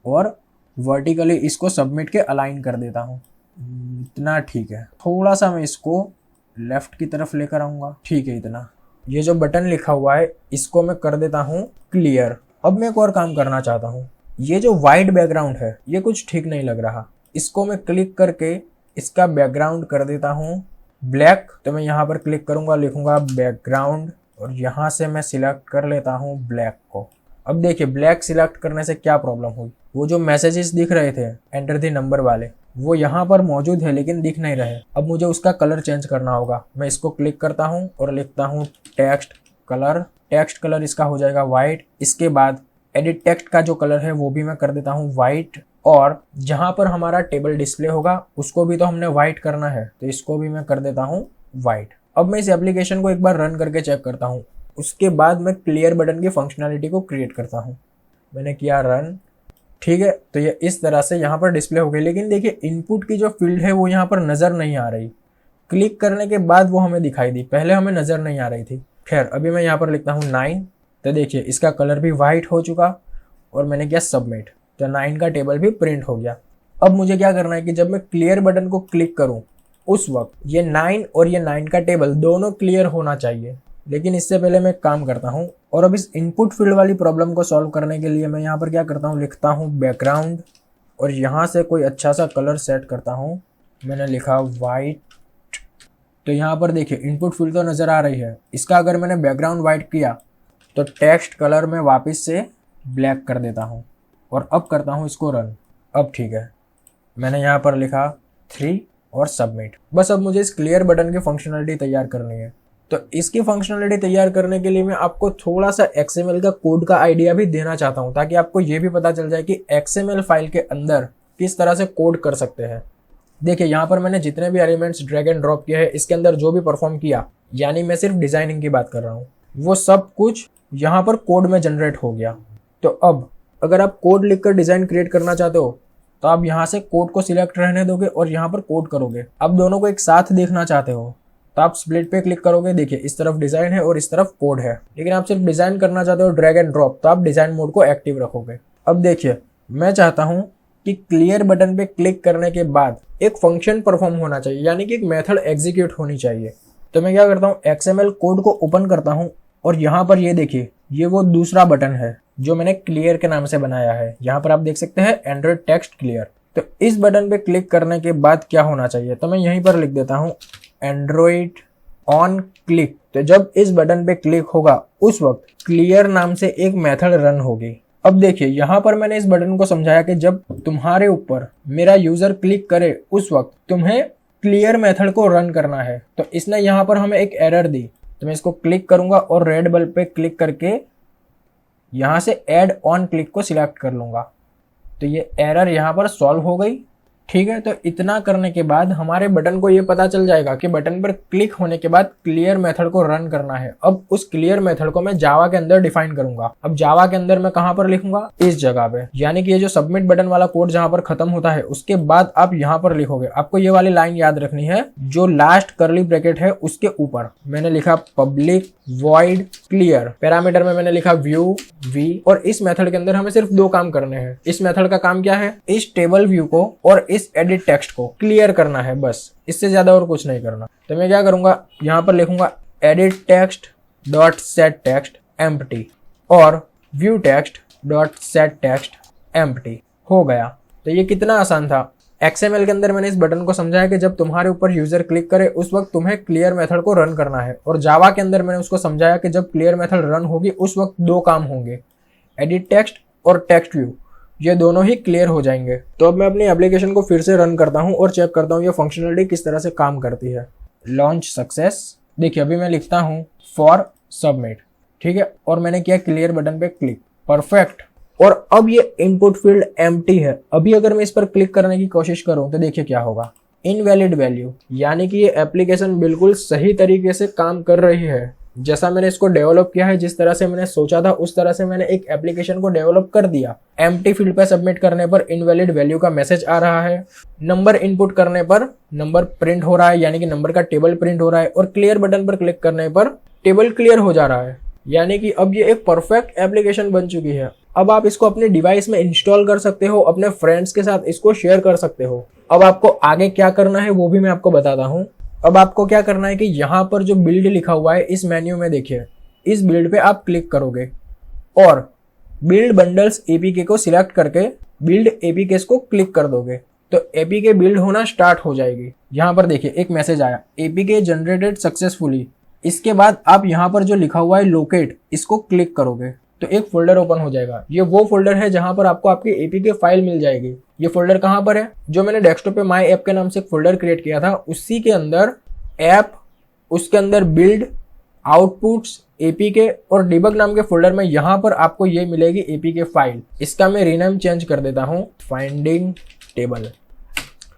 और वर्टिकली इसको सबमिट के अलाइन कर देता हूँ। इतना ठीक है। थोड़ा सा मैं इसको लेफ्ट की तरफ लेकर आऊँगा, ठीक है इतना। ये जो बटन लिखा हुआ है इसको मैं कर देता हूँ क्लियर। अब मैं एक और काम करना चाहता हूँ, ये जो वाइट बैकग्राउंड है ये कुछ ठीक नहीं लग रहा, इसको मैं क्लिक करके इसका बैकग्राउंड कर देता हूँ ब्लैक। तो मैं यहाँ पर क्लिक करूँगा, लिखूँगा बैकग्राउंड और यहाँ से मैं सिलेक्ट कर लेता हूँ ब्लैक को। अब देखिए ब्लैक सिलेक्ट करने से क्या प्रॉब्लम हुई, वो जो मैसेजेस दिख रहे थे एंटर द नंबर वाले वो यहाँ पर मौजूद है लेकिन दिख नहीं रहे। अब मुझे उसका कलर चेंज करना होगा। मैं इसको क्लिक करता हूँ और लिखता हूँ टेक्स्ट कलर। टेक्स्ट कलर इसका हो जाएगा वाइट। इसके बाद एडिट टेक्स्ट का जो कलर है वो भी मैं कर देता हूँ वाइट और जहाँ पर हमारा टेबल डिस्प्ले होगा उसको भी तो हमने वाइट करना है, तो इसको भी मैं कर देता हूँ वाइट। अब मैं इस एप्लीकेशन को एक बार रन करके चेक करता हूँ, उसके बाद मैं क्लियर बटन की फंक्शनैलिटी को क्रिएट करता हूँ। मैंने किया रन, ठीक है। तो ये इस तरह से यहाँ पर डिस्प्ले हो गई, लेकिन देखिए इनपुट की जो फील्ड है वो यहाँ पर नज़र नहीं आ रही। क्लिक करने के बाद वो हमें दिखाई दी, पहले हमें नज़र नहीं आ रही थी। खैर अभी मैं यहाँ पर लिखता हूँ 9, तो देखिए इसका कलर भी वाइट हो चुका और मैंने किया सबमिट, तो 9 का टेबल भी प्रिंट हो गया। अब मुझे क्या करना है कि जब मैं क्लियर बटन को क्लिक करूँ उस वक्त ये 9 और ये 9 का टेबल दोनों क्लियर होना चाहिए। लेकिन इससे पहले मैं एक काम करता हूँ और अब इस इनपुट फील्ड वाली प्रॉब्लम को सॉल्व करने के लिए मैं यहाँ पर क्या करता हूँ, लिखता हूँ बैकग्राउंड और यहाँ से कोई अच्छा सा कलर सेट करता हूँ। मैंने लिखा वाइट, तो यहाँ पर देखिए इनपुट फील्ड तो नज़र आ रही है। इसका अगर मैंने बैकग्राउंड वाइट किया तो टेक्स्ट कलर में वापस से ब्लैक कर देता हूँ और अब करता हूँ इसको रन। अब ठीक है, मैंने यहाँ पर लिखा 3 और सबमिट। बस अब मुझे इस क्लियर बटन की फंक्शनलिटी तैयार करनी है। तो इसकी फंक्शनलिटी तैयार करने के लिए मैं आपको थोड़ा सा XML का कोड का आइडिया भी देना चाहता हूं, ताकि आपको ये भी पता चल जाए कि XML फाइल के अंदर किस तरह से कोड कर सकते हैं। देखिए यहाँ पर मैंने जितने भी एलिमेंट्स ड्रैग एंड ड्रॉप किए हैं, इसके अंदर जो भी परफॉर्म किया, यानी मैं सिर्फ डिजाइनिंग की बात कर रहा हूँ, वो सब कुछ यहाँ पर कोड में जनरेट हो गया। तो अब अगर आप कोड लिखकर डिजाइन क्रिएट करना चाहते हो तो आप यहाँ से कोड को सिलेक्ट रहने दोगे और यहाँ पर कोड करोगे। अब दोनों को एक साथ देखना चाहते हो तो आप स्प्लिट पे क्लिक करोगे। देखिए इस तरफ डिजाइन है और इस तरफ कोड है, लेकिन आप सिर्फ डिजाइन करना चाहते हो ड्रैग एंड ड्रॉप, तो आप डिजाइन मोड को एक्टिव रखोगे। अब देखिए मैं चाहता हूं कि क्लियर बटन पे क्लिक करने के बाद एक फंक्शन परफॉर्म होना चाहिए, यानी कि एक मेथड एग्जीक्यूट होनी चाहिए। तो मैं क्या करता हूँ, XML कोड को ओपन करता हूँ और यहाँ पर ये देखिए ये वो दूसरा बटन है जो मैंने क्लियर के नाम से बनाया है। यहाँ पर आप देख सकते हैं एंड्रॉइड टेक्स्ट क्लियर। तो इस बटन पे क्लिक करने के बाद क्या होना चाहिए, तो मैं यहीं पर लिख देता हूँ एंड्रॉइड ऑन क्लिक। तो जब इस बटन पे क्लिक होगा उस वक्त क्लियर नाम से एक मेथड रन होगी। अब देखिए यहाँ पर मैंने इस बटन को समझाया कि जब तुम्हारे ऊपर मेरा यूजर क्लिक करे उस वक्त तुम्हें क्लियर मेथड को रन करना है। तो इसने यहाँ पर हमें एक एरर दी, तो मैं इसको क्लिक करूंगा और रेड बल्ब पे क्लिक करके यहाँ से ऐड ऑन क्लिक को सिलेक्ट कर लूंगा। तो ये एरर यहाँ पर सॉल्व हो गई। ठीक है, तो इतना करने के बाद हमारे बटन को ये पता चल जाएगा कि बटन पर क्लिक होने के बाद क्लियर मेथड को रन करना है। अब उस क्लियर मेथड को मैं जावा के अंदर डिफाइन करूंगा। अब जावा के अंदर मैं कहां पर लिखूंगा, इस जगह पे, यानी कि ये जो सबमिट बटन वाला कोड जहां पर खत्म होता है उसके बाद आप यहां पर लिखोगे। आपको ये वाली लाइन याद रखनी है, जो लास्ट कर्ली ब्रैकेट है उसके ऊपर मैंने लिखा पब्लिक वॉइड क्लियर, पैरामीटर में मैंने लिखा व्यू वी। और इस मेथड के अंदर हमें सिर्फ दो काम करने हैं। इस मेथड का काम क्या है, इस टेबल व्यू को और इस एडिट टेक्स्ट को क्लियर करना है, बस इससे ज्यादा और कुछ नहीं करना। तो मैं क्या करूंगा, यहां पर लिखूंगा edit text dot set text empty और view text dot set text empty. हो गया। तो ये कितना आसान था। XML के अंदर मैंने इस बटन को समझाया कि जब तुम्हारे ऊपर यूजर क्लिक करे उस वक्त तुम्हें क्लियर मेथड को रन करना है, और जावा के अंदर मैंने उसको समझाया कि जब क्लियर मेथड रन होगी उस वक्त दो काम होंगे, एडिट टेक्स्ट और टेक्स्ट व्यू, ये दोनों ही क्लियर हो जाएंगे। तो अब मैं अपनी एप्लीकेशन को फिर से रन करता हूं और चेक करता हूं ये फंक्शनलिटी किस तरह से काम करती है। Launch success. देखिए अभी मैं लिखता हूं फॉर सबमिट, ठीक है, और मैंने किया क्लियर बटन पे क्लिक, परफेक्ट। और अब ये इनपुट फील्ड एम्प्टी है। अभी अगर मैं इस पर क्लिक करने की कोशिश करूं तो देखिए क्या होगा, इनवैलिड वैल्यू, यानी कि ये एप्लीकेशन बिल्कुल सही तरीके से काम कर रही है। जैसा मैंने इसको डेवलप किया है, जिस तरह से मैंने सोचा था उस तरह से मैंने एक एप्लीकेशन को डेवलप कर दिया। एम्प्टी फील्ड पे सबमिट करने पर इनवैलिड वैल्यू का मैसेज आ रहा है, नंबर इनपुट करने पर नंबर प्रिंट हो रहा है, यानी कि नंबर का टेबल प्रिंट हो रहा है, और क्लियर बटन पर क्लिक करने पर टेबल क्लियर हो जा रहा है। यानी कि अब ये एक परफेक्ट एप्लीकेशन बन चुकी है। अब आप इसको अपने डिवाइस में इंस्टॉल कर सकते हो, अपने फ्रेंड्स के साथ इसको शेयर कर सकते हो। अब आपको आगे क्या करना है वो भी मैं आपको बताता हूँ। अब आपको क्या करना है कि यहाँ पर जो बिल्ड लिखा हुआ है इस मेन्यू में देखिए, इस बिल्ड पे आप क्लिक करोगे और बिल्ड बंडल्स एपीके को सिलेक्ट करके बिल्ड एपीकेस को क्लिक कर दोगे, तो एपीके बिल्ड होना स्टार्ट हो जाएगी। यहाँ पर देखिए एक मैसेज आया, एपीके जनरेटेड सक्सेसफुली। इसके बाद आप यहाँ पर जो लिखा हुआ है लोकेट, इसको क्लिक करोगे तो एक फोल्डर ओपन हो जाएगा। ये वो फोल्डर है जहां पर आपको आपकी एपीके फाइल मिल जाएगी। ये फोल्डर कहां पर है, जो मैंने डेस्कटॉप पे माई ऐप के नाम से एक फोल्डर क्रिएट किया था, उसी के अंदर ऐप, उसके अंदर बिल्ड, आउटपुट्स, एपीके और डिबग नाम के फोल्डर में यहाँ पर आपको ये मिलेगी एपीके फाइल। इसका मैं रीनेम चेंज कर देता हूँ, फाइंडिंग टेबल।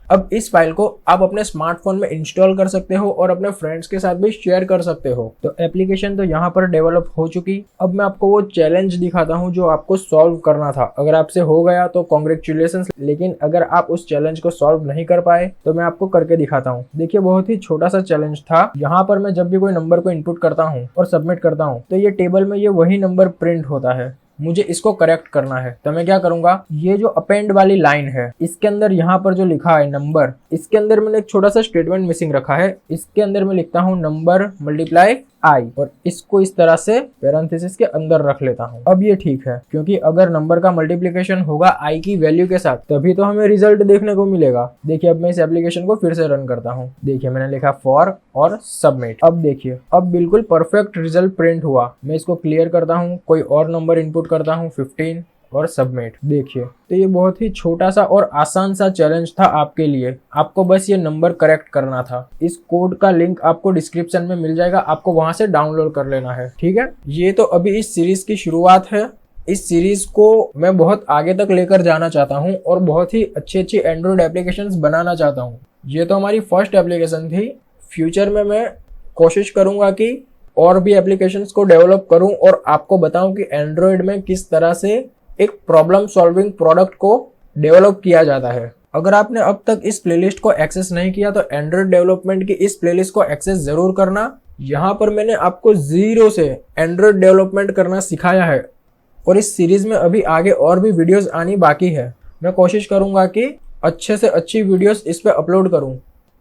अब इस फाइल को आप अपने स्मार्टफोन में इंस्टॉल कर सकते हो और अपने फ्रेंड्स के साथ भी शेयर कर सकते हो। तो एप्लीकेशन तो यहाँ पर डेवलप हो चुकी। अब मैं आपको वो चैलेंज दिखाता हूँ जो आपको सॉल्व करना था। अगर आपसे हो गया तो कॉन्ग्रेचुलेशंस, लेकिन अगर आप उस चैलेंज को सॉल्व नहीं कर पाए तो मैं आपको करके दिखाता हूँ। देखिए बहुत ही छोटा सा चैलेंज था। यहाँ पर मैं जब भी कोई नंबर को इनपुट करता हूँ और सबमिट करता हूँ तो ये टेबल में ये वही नंबर प्रिंट होता है। मुझे इसको करेक्ट करना है, तो मैं क्या करूंगा, ये जो अपेंड वाली लाइन है इसके अंदर यहाँ पर जो लिखा है नंबर, इसके अंदर मैंने एक छोटा सा स्टेटमेंट मिसिंग रखा है। इसके अंदर मैं लिखता हूँ नंबर मल्टीप्लाई आई, और इसको इस तरह से पैरेंथेसिस के अंदर रख लेता हूँ। अब ये ठीक है, क्योंकि अगर नंबर का मल्टीप्लिकेशन होगा आई की वैल्यू के साथ तभी तो हमें रिजल्ट देखने को मिलेगा। देखिए अब मैं इस एप्लीकेशन को फिर से रन करता हूँ। देखिए मैंने लिखा फॉर और सबमिट। अब देखिए अब बिल्कुल परफेक्ट रिजल्ट प्रिंट हुआ। मैं इसको क्लियर करता हूँ, कोई और नंबर इनपुट करता हूँ 15 और सबमिट। देखिए, तो ये बहुत ही छोटा सा और आसान सा चैलेंज था आपके लिए। आपको बस ये नंबर करेक्ट करना था। इस कोड का लिंक आपको डिस्क्रिप्शन में मिल जाएगा, आपको वहां से डाउनलोड कर लेना है। ठीक है, ये तो अभी इस सीरीज की शुरुआत है। इस सीरीज को मैं बहुत आगे तक लेकर जाना चाहता हूँ और बहुत ही अच्छी अच्छी एंड्रॉइड एप्लीकेशंस बनाना चाहता हूँ। ये तो हमारी फर्स्ट एप्लीकेशन थी। फ्यूचर में मैं कोशिश करूंगा कि और भी एप्लीकेशंस को डेवलप करूं और आपको बताऊं कि एंड्रॉइड में किस तरह से एक प्रॉब्लम सॉल्विंग प्रोडक्ट को डेवलप किया जाता है। अगर आपने अब तक इस प्लेलिस्ट को एक्सेस नहीं किया तो एंड्रॉइड डेवलपमेंट की इस प्लेलिस्ट को एक्सेस जरूर करना। यहाँ पर मैंने आपको जीरो से एंड्रॉइड डेवलपमेंट करना सिखाया है और इस सीरीज में अभी आगे और भी वीडियोस आनी बाकी है। मैं कोशिश करूंगा कि अच्छे से अच्छी वीडियोस इस पे अपलोड करूं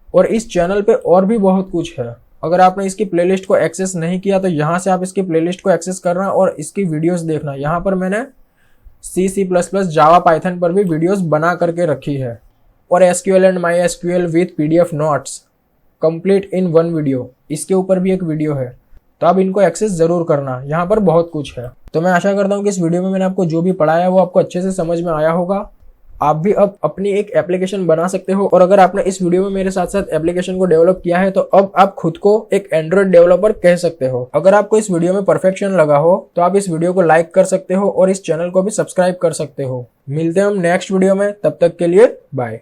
और इस चैनल पे और भी बहुत कुछ है। अगर आपने इसकी प्लेलिस्ट को एक्सेस नहीं किया तो यहाँ से आप इसकी प्लेलिस्ट को एक्सेस करना और इसकी वीडियोस देखना। यहाँ पर मैंने C++, जावा, पाइथन पर भी वीडियोस बना करके रखी है और SQL and MySQL with PDF notes complete in one video, इसके ऊपर भी एक वीडियो है। तो आप इनको एक्सेस जरूर करना, यहाँ पर बहुत कुछ है। तो मैं आशा करता हूँ कि इस वीडियो में मैंने आपको जो भी पढ़ाया वो आपको अच्छे से समझ में आया होगा। आप भी अब अपनी एक एप्लीकेशन बना सकते हो और अगर आपने इस वीडियो में मेरे साथ साथ एप्लीकेशन को डेवलप किया है तो अब आप खुद को एक एंड्रॉइड डेवलपर कह सकते हो। अगर आपको इस वीडियो में परफेक्शन लगा हो तो आप इस वीडियो को लाइक कर सकते हो और इस चैनल को भी सब्सक्राइब कर सकते हो। मिलते हैं हम नेक्स्ट वीडियो में, तब तक के लिए बाय।